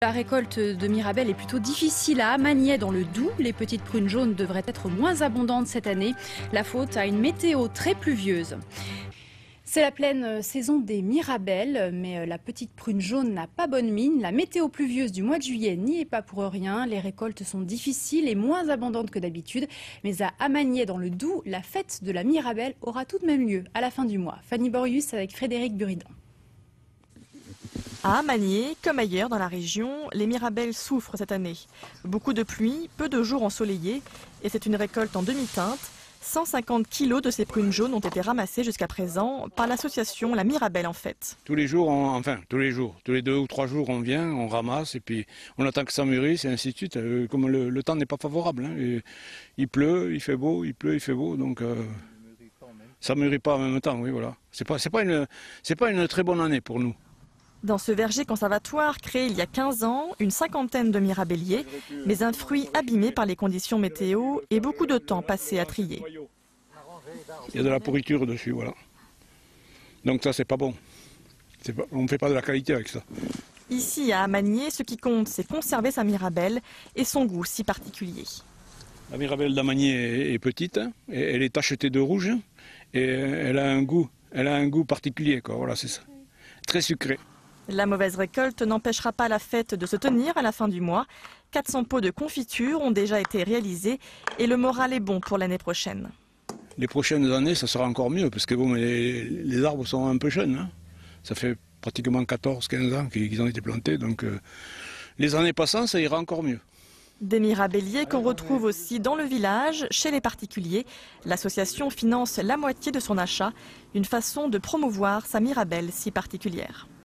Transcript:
La récolte de Mirabelle est plutôt difficile à Amagnier dans le Doubs. Les petites prunes jaunes devraient être moins abondantes cette année. La faute à une météo très pluvieuse. C'est la pleine saison des Mirabelles, mais la petite prune jaune n'a pas bonne mine. La météo pluvieuse du mois de juillet n'y est pas pour rien. Les récoltes sont difficiles et moins abondantes que d'habitude. Mais à Amagnier dans le Doubs, la fête de la Mirabelle aura tout de même lieu à la fin du mois. Fanny Borius avec Frédéric Buridan. À Amagnier, comme ailleurs dans la région, les Mirabelles souffrent cette année. Beaucoup de pluie, peu de jours ensoleillés et c'est une récolte en demi-teinte. 150 kilos de ces prunes jaunes ont été ramassées jusqu'à présent par l'association La Mirabelle en fait. Tous les jours, tous les 2 ou 3 jours on vient, on ramasse et puis on attend que ça mûrisse et ainsi de suite. Comme le temps n'est pas favorable, hein. Il pleut, il fait beau, il pleut, il fait beau, donc ça ne mûrit pas en même temps, oui voilà. C'est pas une très bonne année pour nous. Dans ce verger conservatoire créé il y a 15 ans, une cinquantaine de mirabelliers, mais un fruit abîmé par les conditions météo et beaucoup de temps passé à trier. Il y a de la pourriture dessus, voilà. Donc ça, c'est pas bon. On ne fait pas de la qualité avec ça. Ici, à Amagnier, ce qui compte, c'est conserver sa mirabelle et son goût si particulier. La mirabelle d'Amagnier est petite, hein, et elle est tachetée de rouge, et elle a un goût particulier, quoi. Voilà, c'est ça. Très sucré. La mauvaise récolte n'empêchera pas la fête de se tenir à la fin du mois. 400 pots de confiture ont déjà été réalisés et le moral est bon pour l'année prochaine. Les prochaines années, ça sera encore mieux, parce que bon, les arbres sont un peu jeunes. Hein. Ça fait pratiquement 14-15 ans qu'ils ont été plantés, donc les années passant, ça ira encore mieux. Des mirabelliers qu'on retrouve aussi dans le village, chez les particuliers. L'association finance la moitié de son achat, une façon de promouvoir sa mirabelle si particulière.